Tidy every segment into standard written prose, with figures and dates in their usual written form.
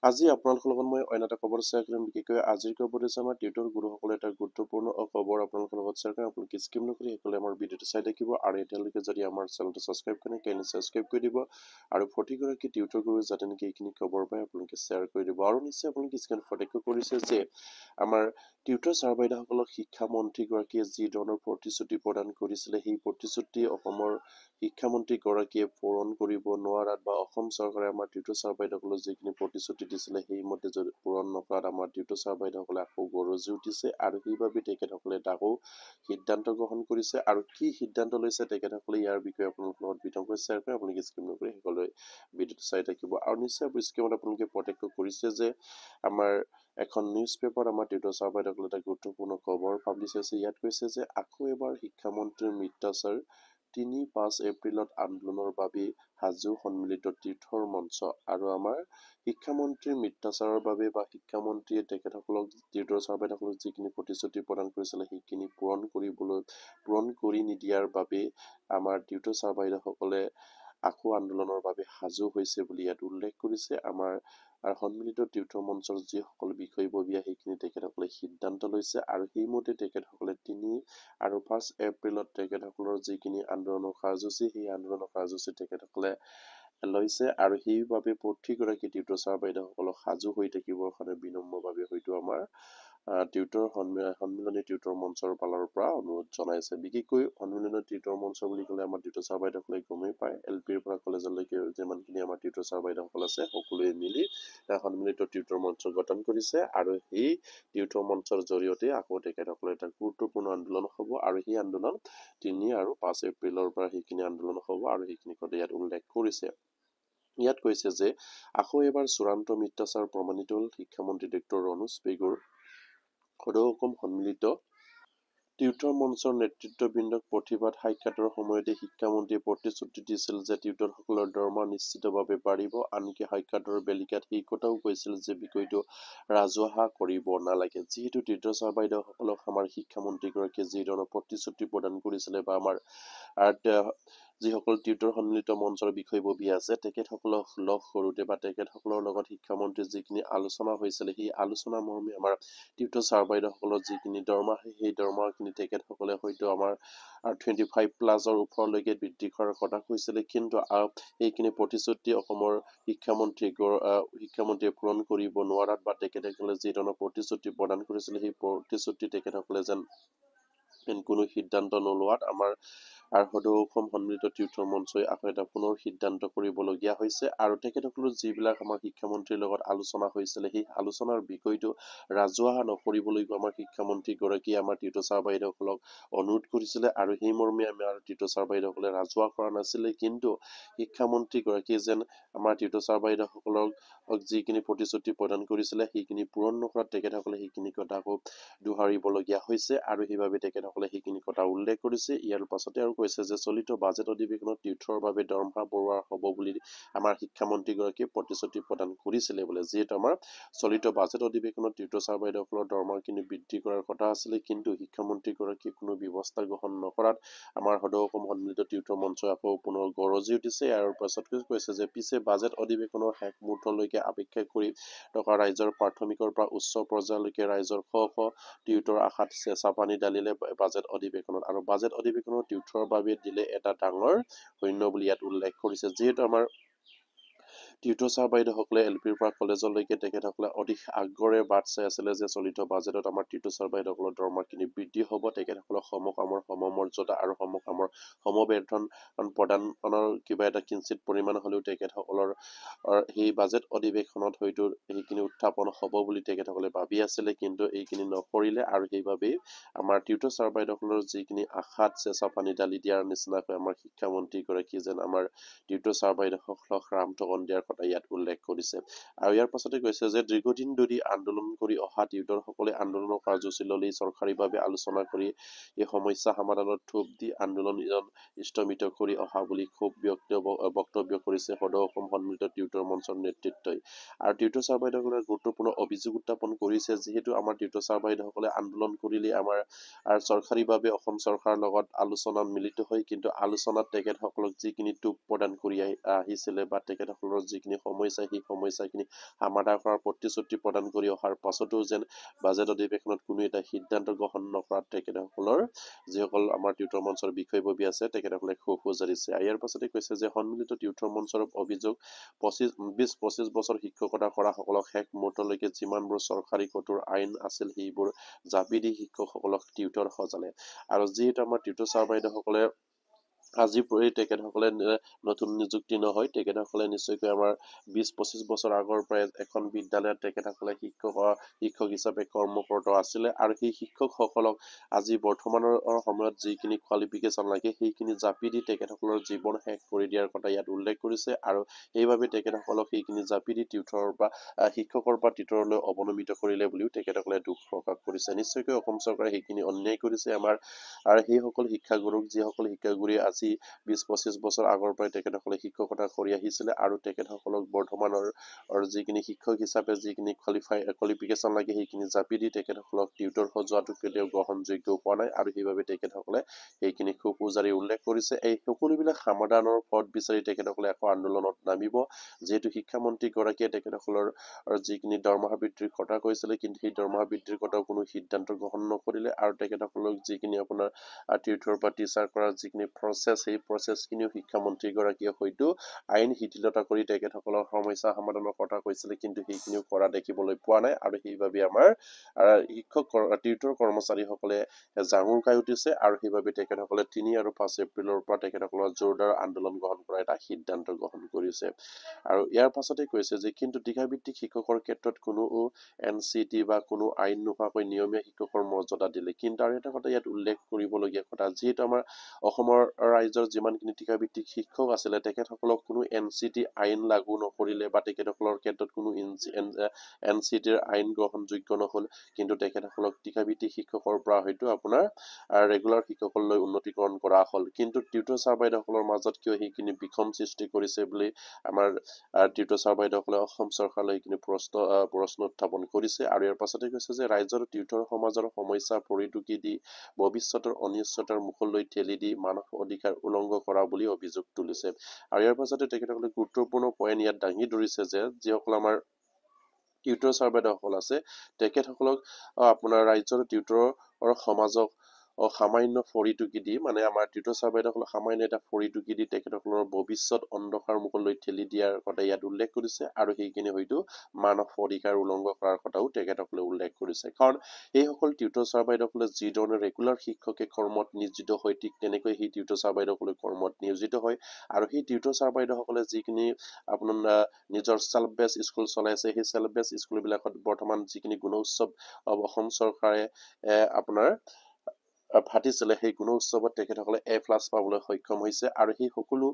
আজি আপোনালোকৰ লগত মই অন্য এটা খবৰ শ্বেয়াৰ কৰিম। বিশেষকৈ আজিৰ খবৰ হৈছে আমাৰ টিউটৰ গুৰুসকলে এটা গুৰুত্বপূৰ্ণ খবৰ আপোনালোকৰ লগত শ্বেয়াৰ কৰিম। আপোনালোকে স্কিপ নকৰি সকলোৱে আমাৰ ভিডিঅ'টো চাই থাকিব আৰু এতিয়ালৈকে যদি আমাৰ চেনেলটো ছাবস্ক্ৰাইব কৰে তেন্তে ছাবস্ক্ৰাইব কৰি দিব আৰু প্ৰতিগৰাকী টিউটৰ গুৰু যাতে নেকি এইখিনি খবৰ পায় আপোনালোকে শ্বেয়াৰ কৰি দিব। আৰু নিশ্চয় আপোনালোকে স্ক্ৰীনত প্ৰত্যক্ষ কৰিছে যে আমাৰ টিউটৰ ছাৰ বাইদেউসকলক শিক্ষামন্ত্ৰীগৰাকীয়ে যি ধৰণৰ প্ৰতিশ্ৰুতি প্ৰদান কৰিছিলে সেই প্ৰতিশ্ৰুতি অসমৰ শিক্ষামন্ত্ৰীগৰাকীয়ে পূৰণ কৰিব নোৱাৰাত বা অসম চৰকাৰে আমাৰ টিউটৰ ছাৰ বাইদেউসকলক যিখিনি প্ৰতিশ্ৰুতি দিছিলে সেইমতে যদি পূৰণ নকৰাত আমাৰ টিউটৰ ছাৰ বাইদেউসকলে আকৌ গৰজি উঠিছে আৰু সেইবাবে তেখেতসকলে আকৌ সিদ্ধান্ত গ্ৰহণ কৰিছে। আৰু কি সিদ্ধান্ত লৈছে তেখেতসকলে ইয়াৰ বিষয়ে আপোনালোকৰ লগত বিতংকৈ শ্বেয়াৰ কৰে। আপোনালোকে স্কিপ নকৰি সকলোৱে ভিডিঅ'টো চাই থাকিব আৰু নিশ্চয় স্ক্ৰীনত আপোনালোকে প্ৰত্যক্ষ কৰিছে যে আমাৰ এখন নিউজ পেপাৰত আমাৰ টিউটৰ ছাৰ বাইদেউসকলে এটা গুৰুত্বপূৰ্ণ খবৰ পাব্লিছ হৈছে। ইয়াত কৈছে যে আকৌ এবাৰ শিক্ষামন্ত্ৰীৰ মিত্ৰাচাৰ ৩-৫ এপ্ৰিলত আন্দোলনৰ বাবে সাজু সন্মিলিত তীৰ্থৰ মঞ্চ। আৰু আমাৰ শিক্ষামন্ত্ৰীৰ মিত্ৰাচাৰৰ বাবে বা শিক্ষামন্ত্ৰীয়ে তেখেতসকলক টিউটৰ ছাৰ বাইদেউসকলক যিখিনি প্ৰতিশ্ৰুতি প্ৰদান কৰিছিলে সেইখিনি পূৰণ কৰি নিদিয়াৰ বাবে আমাৰ টিউটৰ ছাৰ বাইদেউসকলে আকৌ আন্দোলনৰ বাবে সাজু হৈছে বুলি ইয়াত উল্লেখ কৰিছে। আমাৰ সন্মিলিত তীৰ্থ মঞ্চৰ যিসকল বিষয়ববীয়া সেইখিনি তেখেতসকলে সিদ্ধান্ত লৈছে আৰু সেইমতে তেখেতসকলে ৩ আৰু ৫ এপ্ৰিলত তেখেতসকলৰ যিখিনি আন্দোলনৰ কাৰ্যসূচী সেই আন্দোলনৰ কাৰ্যসূচী তেখেতসকলে লৈছে আৰু সেইবাবে প্ৰতিগৰাকী টিউটৰ ছাৰ বাইদেউসকলক সাজু হৈ থাকিবৰ কাৰণে বিনম্ৰভাৱে হয়তো আমাৰ টিউটৰ সন্মিলনী টিউটৰ মঞ্চৰ ফালৰ পৰা অনুৰোধ জনাইছে। বিশেষকৈ সন্মিলনী টিউটৰ মঞ্চ বুলি ক'লে আমাৰ টিউটৰ ছাৰ বাইদেউসকলে গমেই পায় LPৰ পৰা কলেজলৈকে যিমানখিনি আমাৰ টিউটৰ ছাৰ বাইদেউসকল আছে সকলোৱে মিলি সন্মিলিত টিউটৰ মঞ্চ গঠন কৰিছে আৰু সেই টিউটৰ মঞ্চৰ জৰিয়তে আকৌ তেখেতসকলে এটা গুৰুত্বপূৰ্ণ আন্দোলন হ'ব আৰু সেই আন্দোলন ৩ আৰু ৫ এপ্ৰিলৰ পৰা সেইখিনি আন্দোলন হ'ব আৰু সেইখিনি কথা ইয়াত উল্লেখ কৰিছে। ইয়াত কৈছে যে আকৌ এবাৰ চূড়ান্ত মিত্ৰাচাৰ প্ৰমাণিত হ'ল। শিক্ষামন্ত্ৰী ডক্টৰ ৰণোজ পেগুৰ সদৌ সন্মিলিত টিউটৰ মঞ্চৰ নেতৃত্ববৃন্দক প্ৰতিবাদ সাক্ষাতৰ সময়তে শিক্ষামন্ত্ৰীয়ে প্ৰতিশ্ৰুতি দিছিল যে টিউটৰসকলৰ দৰমহা নিশ্চিতভাৱে বাঢ়িব। আনকি সাক্ষাতৰ বেলিকাত সেই কথাও কৈছিল যে বিষয়টো ৰাজহুৱা কৰিব নালাগে। যিহেতু টিউটৰ ছাৰ বাইদেউসকলক আমাৰ শিক্ষামন্ত্ৰীগৰাকীয়ে যি ধৰণৰ প্ৰতিশ্ৰুতি প্ৰদান কৰিছিলে বা আমাৰ যিসকল টিউটৰ সন্মিলিত মঞ্চৰ বিষয়ববী আছে তেখেতসকলক লগ কৰোঁতে বা তেখেতসকলৰ লগত শিক্ষামন্ত্ৰীৰ যিখিনি আলোচনা হৈছিলে সেই আলোচনা মৰ্মে আমাৰ টিউটৰ ছাৰ বাইদেউসকলৰ যিখিনি দৰমহা সেই দৰমহাখিনি তেখেতসকলে হয়তো আমাৰ 25+ ওপৰলৈকে বৃদ্ধি কৰাৰ কথা কৈছিলে। কিন্তু এইখিনি প্ৰতিশ্ৰুতি অসমৰ শিক্ষামন্ত্ৰীয়ে পূৰণ কৰিব নোৱাৰাত বা তেখেতসকলে যি ধৰণৰ প্ৰতিশ্ৰুতি প্ৰদান কৰিছিলে সেই প্ৰতিশ্ৰুতি তেখেতসকলে যেন কোনো সিদ্ধান্ত নোলোৱাত আমাৰ সদৌ অসম সন্মিলিত টিউটৰ মঞ্চই আকৌ এটা পুনৰ সিদ্ধান্ত কৰিবলগীয়া হৈছে আৰু তেখেতসকলৰ যিবিলাক আমাৰ শিক্ষামন্ত্ৰীৰ লগত আলোচনা হৈছিলে সেই আলোচনাৰ বিষয়টো ৰাজহুৱা নকৰিবলৈকো আমাৰ শিক্ষামন্ত্ৰীগৰাকীয়ে আমাৰ টিউটৰ ছাৰ বাইদেউসকলক অনুৰোধ কৰিছিলে আৰু সেই মৰ্মে আমাৰ টিউটৰ ছাৰ বাইদেউসকলে ৰাজহুৱা কৰা নাছিলে। কিন্তু শিক্ষামন্ত্ৰীগৰাকীয়ে যেন আমাৰ টিউটৰ ছাৰ বাইদেউসকলক যিখিনি প্ৰতিশ্ৰুতি প্ৰদান কৰিছিলে সেইখিনি পূৰণ নকৰাত তেখেতসকলে সেইখিনি কথা আকৌ দোহাৰিবলগীয়া হৈছে আৰু সেইবাবে তেখেতসকলে সেইখিনি কথা উল্লেখ কৰিছে। ইয়াৰ পাছতে আৰু কৈছে যে চলিত বাজেট অধিৱেশনত টিউটৰৰ বাবে দৰমহা বঢ়োৱা হ'ব বুলি আমাৰ শিক্ষামন্ত্ৰীগৰাকীয়ে প্ৰতিশ্ৰুতি প্ৰদান কৰিছিলে বোলে। যিহেতু আমাৰ চলিত বাজেট অধিৱেশনত টিউটৰ ছাৰ বাইদেউসকলৰ দৰমহাখিনি বৃদ্ধি কৰাৰ কথা আছিলে কিন্তু শিক্ষামন্ত্ৰীগৰাকীয়ে কোনো ব্যৱস্থা গ্ৰহণ নকৰাত আমাৰ সদৌ অসম সন্মিলিত টিউটৰ মঞ্চই আকৌ পুনৰ গৰজি উঠিছে। ইয়াৰ পাছত কৈছে যে পিছে বাজেট অধিৱেশনৰ শেষ মুহূৰ্তলৈকে অপেক্ষা কৰি থকা ৰাইজৰ প্ৰাথমিকৰ পৰা উচ্চ পৰ্যায়লৈকে ৰাইজৰ শ টিউটৰ আশাত চেঁচা পানী ঢালিলে বাজেট অধিৱেশনত আৰু বাজেট অধিৱেশনত টিউটৰৰ বাবে দিলে এটা ডাঙৰ শূন্য বুলি ইয়াত উল্লেখ কৰিছে। যিহেতু আমাৰ টিউটৰ ছাৰ বাইদেউসকলে LPৰ পৰা কলেজলৈকে তেখেতসকলে অধিক আগ্ৰহেৰে বাট চাই আছিলে যে চলিত বাজেটত আমাৰ টিউটৰ ছাৰ বাইদেউসকলৰ দৰমহাখিনি বৃদ্ধি হ'ব। তেখেতসকলক সমকামৰ সমমৰ্যাদা আৰু সমকামৰ সমবেতন প্ৰদানৰ কিবা এটা কিঞ্চিত পৰিমাণ হ'লেও তেখেতসকলৰ সেই বাজেট অধিৱেশনত হয়তো সেইখিনি উত্থাপন হ'ব বুলি তেখেতসকলে ভাবি আছিলে কিন্তু এইখিনি নকৰিলে আৰু সেইবাবেই আমাৰ টিউটৰ ছাৰ বাইদেউসকলৰ যিখিনি আশাত চেঁচা পানী ঢালি দিয়াৰ নিচিনাকৈ আমাৰ শিক্ষামন্ত্ৰীগৰাকীয়ে যেন আমাৰ টিউটৰ ছাৰ বাইদেউসকলক ৰামঠগন দিয়াৰ কথা ইয়াত উল্লেখ কৰিছে। আৰু ইয়াৰ পাছতে কৈছে যে দীৰ্ঘদিন ধৰি আন্দোলন কৰি অহা টিউটৰসকলে আন্দোলনৰ কাৰ্যসূচী ল'লেই চৰকাৰীভাৱে আলোচনা কৰি এই সমস্যা সমাধানত থূপ দি আন্দোলন স্থগিত কৰি অহা বুলি খুব বক্তব্য কৰিছে সদৌ অসম সন্মিলিত টিউটৰ মঞ্চৰ নেতৃত্বই। আৰু টিউটৰ ছাৰ বাইদেউসকলে গুৰুত্বপূৰ্ণ অভিযোগ উত্থাপন কৰিছে যিহেতু আমাৰ টিউটৰ ছাৰ বাইদেউসকলে আন্দোলন কৰিলে আমাৰ চৰকাৰীভাৱে অসম চৰকাৰৰ লগত আলোচনাত মিলিত হয় কিন্তু আলোচনাত তেখেতসকলক যিখিনি টোপ প্ৰদান কৰি আহিছিলে বা তেখেতসকলৰ যিখিনি যিখিনি সমস্যা সেই সমস্যাখিনি সমাধান কৰাৰ প্ৰতিশ্ৰুতি প্ৰদান কৰি অহাৰ পাছতো যেন বাজেট অধিৱেশনত কোনো এটা সিদ্ধান্ত গ্ৰহণ নকৰাত তেখেতসকলৰ যিসকল আমাৰ টিউটৰ মঞ্চৰ বিষয়ববী আছে তেখেতসকলে ক্ষোভ উজাৰিছে। ইয়াৰ পাছতে কৈছে যে সন্মিলিত টিউটৰ মঞ্চৰ অভিযোগ 20-25 বছৰ শিক্ষকতা কৰা সকলক শেষ মুহূৰ্তলৈকে যিমানবোৰ চৰকাৰী কঠোৰ আইন আছিল সেইবোৰ জাপি দি শিক্ষকসকলক টিউটৰ সজালে। আৰু যিহেতু আমাৰ টিউটৰ ছাৰ বাইদেউসকলে আজি পৰি তেখেতসকলে নতুন নিযুক্তি নহয়, তেখেতসকলে নিশ্চয়কৈ আমাৰ 20-25 বছৰ আগৰ পৰাই এখন বিদ্যালয়ত তেখেতসকলে শিক্ষক হিচাপে কৰ্মৰত আছিলে আৰু সেই শিক্ষকসকলক আজি বৰ্তমানৰ সময়ত যিখিনি কোৱালিফিকেশ্যন লাগে সেইখিনি জাপি দি তেখেতসকলৰ জীৱন শেষ কৰি দিয়াৰ কথা ইয়াত উল্লেখ কৰিছে। আৰু সেইবাবে তেখেতসকলক সেইখিনি জাপি দি শিক্ষকৰ পৰা টিউটৰলৈ অৱনমিত কৰিলে বুলিও তেখেতসকলে দুখ প্ৰকাশ কৰিছে। নিশ্চয়কৈ অসম চৰকাৰে সেইখিনি অন্যায় কৰিছে আমাৰ আৰু সেইসকল শিক্ষাগুৰুক যিসকল শিক্ষাগুৰুৱে আজি 20-25 বছৰ আগৰ পৰাই তেখেতসকলে শিক্ষকতা কৰি আহিছিলে আৰু তেখেতসকলক বৰ্তমানৰ যিখিনি শিক্ষক হিচাপে যিখিনি কোৱালিফিকেশ্যন লাগে সেইখিনি জাপি দি তেখেতসকলক টিউটৰ সজোৱাটো কেতিয়াও গ্ৰহণযোগ্য হোৱা নাই আৰু সেইবাবে তেখেতসকলে সেইখিনি খুব উজাৰি উল্লেখ কৰিছে। এই সকলোবিলাক সমাধানৰ পথ বিচাৰি তেখেতসকলে আকৌ আন্দোলনত নামিব। যিহেতু শিক্ষামন্ত্ৰীগৰাকীয়ে তেখেতসকলৰ যিখিনি দৰমহা বৃদ্ধিৰ কথা কৈছিলে কিন্তু সেই দৰমহা বৃদ্ধিৰ কথাও কোনো সিদ্ধান্ত গ্ৰহণ নকৰিলে আৰু তেখেতসকলক যিখিনি আপোনাৰ টিউটৰ বা টিচাৰ কৰাৰ যিখিনি প্ৰচেছ সেই প্ৰচেছখিনিও শিক্ষামন্ত্ৰীগৰাকীয়ে হয়তো আইন শিথিলতা কৰি তেখেতসকলৰ সমস্যা সমাধানৰ কথা কৈছিলে কিন্তু সেইখিনিও কৰা দেখিবলৈ পোৱা নাই আৰু সেইবাবে আমাৰ টিউটৰ কৰ্মচাৰীসকলে জাঙুৰ খাই উঠিছে আৰু সেইবাবে তেখেতসকলে 3 আৰু 5 এপ্ৰিলৰ পৰা তেখেতসকলৰ জোৰদাৰ আন্দোলন গ্ৰহণ কৰাৰ এটা সিদ্ধান্ত গ্ৰহণ কৰিছে। আৰু ইয়াৰ পাছতে কৈছে যে কিন্তু টিকাভিত্তিক শিক্ষকৰ ক্ষেত্ৰত কোনো NCT বা কোনো আইন নোহোৱাকৈ নিয়মীয়া শিক্ষকৰ মৰ্যাদা দিলে। কিন্তু আৰু এটা কথা ইয়াত উল্লেখ কৰিবলগীয়া কথা, যিহেতু আমাৰ অসমৰ ৰাইজৰ যিমানখিনি টিকাভিত্তিক শিক্ষক আছিলে তেখেতসকলক কোনো NCT আইন লাগু নকৰিলে বা তেখেতসকলৰ ক্ষেত্ৰত কোনো NCTৰ আইন গ্ৰহণযোগ্য নহল কিন্তু তেখেতসকলক টিকাভিত্তিক শিক্ষকৰ পৰা হয়তো আপোনাৰ ৰেগুলাৰ শিক্ষকলৈ উন্নতিকৰণ কৰা হ'ল। কিন্তু টিউটৰ ছাৰ বাইদেউসকলৰ মাজত কিয় সেইখিনি বিষম সৃষ্টি কৰিছে বুলি আমাৰ টিউটৰ ছাৰ বাইদেউসকলে অসম চৰকাৰলৈ সেইখিনি প্ৰশ্ন উত্থাপন কৰিছে। আৰু ইয়াৰ পাছতে কৈছে যে ৰাইজৰ টিউটৰ সমাজৰ সমস্যা পৰিটুকি দি ভৱিষ্যতৰ অনিশ্চয়তাৰ মুখলৈ ঠেলি দি মানৱ অধিকাৰ উলংঘ কৰা বুলি অভিযোগ তুলিছে। আৰু ইয়াৰ পাছতে তেখেতসকলে গুৰুত্বপূৰ্ণ পইণ্ট ইয়াত দাঙি ধৰিছে যে যিসকল আমাৰ টিউটৰ ছাৰ বাইদেউসকল আছে তেখেতসকলক আপোনাৰ ৰাজ্যৰ টিউটৰৰ সমাজক সামান্য ফৰিটুকি দি মানে আমাৰ টিউটৰ ছাৰ বাইদেউসকলক সামান্য এটা ফৰিটুকি দি তেখেতসকলৰ ভৱিষ্যত অন্ধকাৰ মুখলৈ ঠেলি দিয়াৰ কথা ইয়াত উল্লেখ কৰিছে আৰু সেইখিনি হয়তো মানৱ অধিকাৰ উলংঘ কৰাৰ কথাও তেখেতসকলে উল্লেখ কৰিছে। কাৰণ এইসকল টিউটৰ ছাৰ বাইদেউসকলে যিধৰণে ৰেগুলাৰ শিক্ষকে কৰ্মত নিয়োজিত হয় ঠিক তেনেকৈ সেই টিউটৰ ছাৰ বাইদেউসকলে কৰ্মত নিয়োজিত হয় আৰু সেই টিউটৰ ছাৰ বাইদেউসকলে যিখিনি আপোনাৰ নিজৰ সেল্ফ বেচ স্কুল চলাইছে সেই সেল্ফ বেচ স্কুলবিলাকত বৰ্তমান যিখিনি গুণোৎসৱ অসম চৰকাৰে আপোনাৰ ফাটিছিলে সেই গুণোৎসৱত তেখেতসকলে A+ পাবলৈ সক্ষম হৈছে আৰু সেই সকলো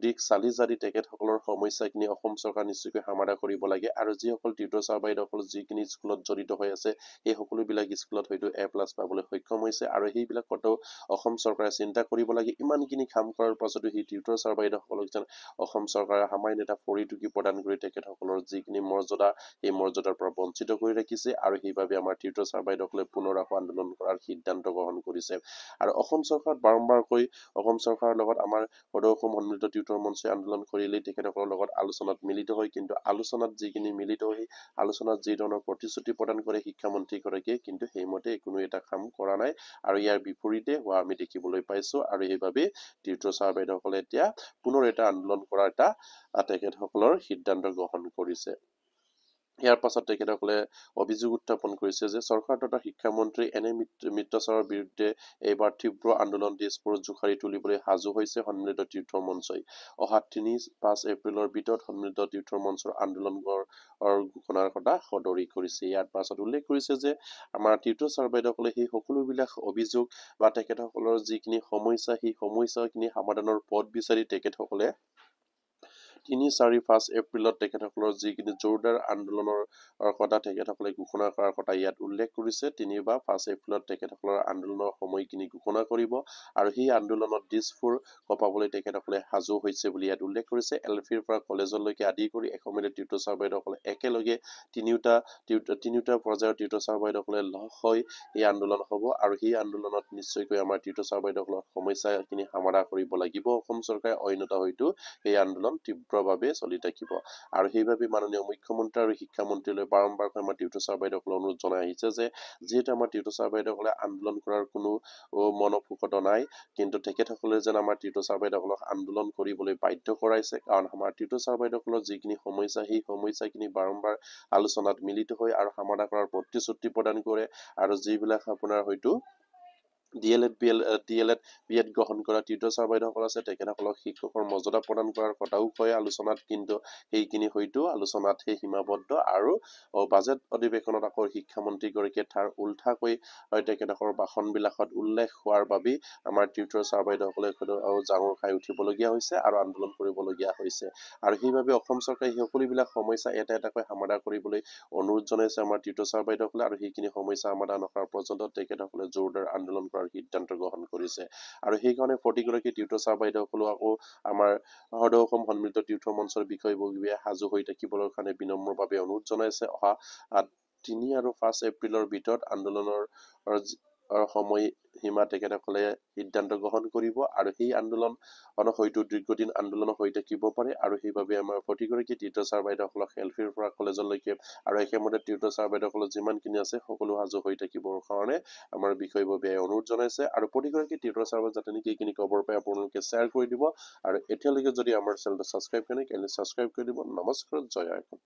দিশ চালি জাৰি তেখেতসকলৰ সমস্যাখিনি অসম চৰকাৰ নিশ্চয়কৈ সমাধান কৰিব লাগে। আৰু যিসকল টিউটৰ ছাৰ বাইদেউসকল যিখিনি স্কুলত জড়িত হৈ আছে সেই সকলোবিলাক স্কুলত হয়তো A+ পাবলৈ সক্ষম হৈছে আৰু সেইবিলাক কথাও অসম চৰকাৰে চিন্তা কৰিব লাগে। ইমানখিনি কাম কৰাৰ পাছতো সেই টিউটৰ ছাৰ বাইদেউসকলক যেন অসম চৰকাৰে সামান্য এটা ফৰিটুকি প্ৰদান কৰি তেখেতসকলৰ যিখিনি মৰ্যাদা সেই মৰ্যাদাৰ পৰা বঞ্চিত কৰি ৰাখিছে আৰু সেইবাবে আমাৰ টিউটৰ ছাৰ বাইদেউসকলে পুনৰ আকৌ আন্দোলন কৰাৰ সিদ্ধান্ত গ্ৰহণ কৰিছে। আৰু অসম চৰকাৰত বাৰম্বাৰকৈ অসম চৰকাৰৰ লগত আমাৰ সদৌ অসম সন্মিলিত টিউটৰ মঞ্চে আন্দোলন কৰিলেই তেখেতসকলৰ লগত আলোচনাত মিলিত হয় কিন্তু আলোচনাত যিখিনি মিলিত হৈ আলোচনাত যি ধৰণৰ প্ৰতিশ্ৰুতি প্ৰদান কৰে শিক্ষামন্ত্ৰীগৰাকীয়ে কিন্তু সেইমতে কোনো এটা কাম কৰা নাই আৰু ইয়াৰ বিপৰীতে হোৱা আমি দেখিবলৈ পাইছো। আৰু সেইবাবে টিউটৰ ছাৰ বাইদেউসকলে এতিয়া পুনৰ এটা আন্দোলন কৰাৰ এটা তেখেতসকলৰ সিদ্ধান্ত গ্ৰহণ কৰিছে। ইয়াৰ পাছত তেখেতসকলে অভিযোগ উত্থাপন কৰিছে যে চৰকাৰ তথা শিক্ষামন্ত্ৰী এনে মিত্ৰচাৰৰ বিৰুদ্ধে এইবাৰ তীব্ৰ আন্দোলন দিছপুৰ জোখাৰি তুলিবলৈ সাজু হৈছে সন্মিলিত টিউটৰ মঞ্চই। অহা 3-5 এপ্ৰিলৰ ভিতৰত সন্মিলিত টিউটৰ মঞ্চৰ আন্দোলনৰ ঘোষণাৰ কথা সদৰি কৰিছে। ইয়াৰ পাছত উল্লেখ কৰিছে যে আমাৰ টিউটৰ ছাৰ বাইদেউসকলে সেই সকলোবিলাক অভিযোগ বা তেখেতসকলৰ যিখিনি সমস্যা সেই সমস্যাখিনি সমাধানৰ পথ বিচাৰি তেখেতসকলে 3-4-5 এপ্ৰিলত তেখেতসকলৰ যিখিনি জোৰদাৰ আন্দোলনৰ কথা তেখেতসকলে ঘোষণা কৰাৰ কথা ইয়াত উল্লেখ কৰিছে। 3 বা 5 এপ্ৰিলত তেখেতসকলৰ আন্দোলনৰ সময়খিনি ঘোষণা কৰিব আৰু সেই আন্দোলনত দিছপুৰ কঁপাবলৈ তেখেতসকলে সাজু হৈছে বুলি ইয়াত উল্লেখ কৰিছে। LPৰ পৰা কলেজলৈকে আদি কৰি এসময়ত টিউটৰ ছাৰ বাইদেউসকলে একেলগে তিনিওটা পৰ্যায়ৰ টিউটৰ ছাৰ বাইদেউসকলে লগ হৈ এই আন্দোলন হ'ব আৰু সেই আন্দোলনত নিশ্চয়কৈ আমাৰ টিউটৰ ছাৰ বাইদেউসকলৰ সমস্যাখিনি সমাধান কৰিব লাগিব অসম চৰকাৰে, অন্যথা হয়তো এই আন্দোলন নিৰন্তৰভাৱে চলি থাকিব আৰু সেইভাবে মাননীয় মুখ্যমন্ত্ৰী আৰু শিক্ষামন্ত্ৰীলৈ বাৰম্বাৰকৈ আমাৰ টিউটৰ ছাৰ বাইদেউসকলে অনুৰোধ জনাই আহিছে যে যিহেতু আমাৰ টিউটৰ ছাৰ বাইদেউসকলে আন্দোলন কৰাৰ কোনো মনোভূকত নাই কিন্তু তেখেতসকলে যেন আমাৰ টিউটৰ ছাৰ বাইদেউসকলক আন্দোলন কৰিবলৈ বাধ্য কৰাইছে কাৰণ আমাৰ টিউটৰ ছাৰ বাইদেউসকলৰ যিখিনি সমস্যা সেই সমস্যাখিনি বাৰম্বাৰ আলোচনাত মিলিত হৈ আৰু সমাধান কৰাৰ প্ৰতিশ্ৰুতি প্ৰদান কৰে আৰু যিবিলাক আপোনাৰ হয়তো DLED BEd গ্ৰহণ কৰা টিউটৰ ছাৰ বাইদেউসকল আছে তেখেতসকলক শিক্ষকৰ মৰ্যাদা প্ৰদান কৰাৰ কথাও কয় আলোচনাত কিন্তু সেইখিনি হয়তো আলোচনাত সেই সীমাবদ্ধ আৰু বাজেট অধিৱেশনত আকৌ শিক্ষামন্ত্ৰীগৰাকীয়ে তাৰ উল্টাকৈ তেখেতসকলৰ ভাষণবিলাকত উল্লেখ হোৱাৰ বাবেই আমাৰ টিউটৰ ছাৰ বাইদেউসকলে জাঙুৰ খাই উঠিবলগীয়া হৈছে আৰু আন্দোলন কৰিবলগীয়া হৈছে আৰু সেইবাবে অসম চৰকাৰে সেই সকলোবিলাক সমস্যা এটা এটাকৈ সমাধান কৰিবলৈ অনুৰোধ জনাইছে আমাৰ টিউটৰ ছাৰ বাইদেউসকলে আৰু সেইখিনি সমস্যা সমাধান নকৰাৰ পৰ্যন্ত তেখেতসকলে জোৰদাৰ আন্দোলন কৰাৰ সিদ্ধান্ত গ্ৰহণ কৰিছে আৰু সেইকাৰণে প্ৰতিগৰাকী টিউটৰ ছাৰ বাইদেউসকলেও আকৌ আমাৰ সদৌ অসম সন্মিলিত টিউটৰ মঞ্চৰ বিষয়ববীয়া সাজু হৈ থাকিবৰ কাৰণে বিনম্ৰভাৱে অনুৰোধ জনাইছে অহা 3 আৰু 5 এপ্ৰিলৰ ভিতৰত আন্দোলনৰ সময় সীমা তেখেতসকলে সিদ্ধান্ত গ্ৰহণ কৰিব আৰু সেই আন্দোলন হয়তো দীৰ্ঘদিন আন্দোলন হৈ থাকিব পাৰে আৰু সেইবাবে আমাৰ প্ৰতিগৰাকী টিউটৰ ছাৰ বাইদেউসকলক এলফিৰ পৰা কলেজলৈকে আৰু একেমতে টিউটৰ ছাৰ বাইদেউসকলৰ যিমানখিনি আছে সকলো সাজু হৈ থাকিবৰ কাৰণে আমাৰ বিষয়ববীয়াই অনুৰোধ জনাইছে আৰু প্ৰতিগৰাকী টিউটৰ ছাৰ যাতে নেকি এইখিনি খবৰ পাই আপোনালোকে শ্বেয়াৰ কৰি দিব আৰু এতিয়ালৈকে যদি আমাৰ চেনেলটো ছাবস্ক্ৰাইব কৰে কাইণ্ডলি ছাবস্ক্ৰাইব কৰি দিব নমস্কাৰ জয় আইকন